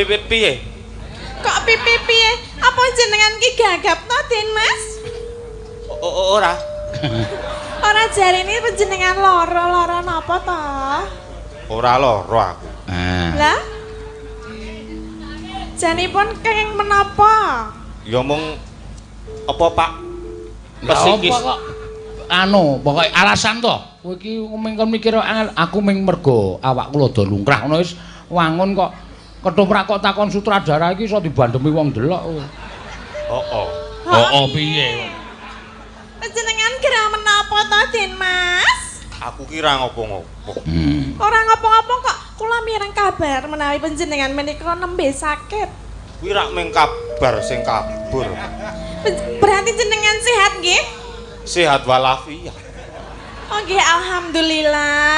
Piye? Kok piye? Apa jenengan ki gagap to, Den Mas? Ora. Ora jarine panjenengan lara napa to? Ora lara aku. Lah? Janipun kenging menapa? Ya mung apa Pak? Pesikis. Kok pokoke alasan to. Kowe iki mengkon mikir aku ming mergo awakku rada lungkrah ngono wis wangun kok ketoprak kok takon sutradara iki iso dibandemi wong delok. Oh, piye? Panjenengan kira menapa to, Den Mas? Aku kira ngopo-ngopo. Ora ngopo-ngopo kok kula mireng kabar menawi panjenengan menika nembe sakit. Kuwi rak mung kabar sing kabur. Berarti jenengan sehat nggih? Sehat walafiat. Oh nggih, alhamdulillah.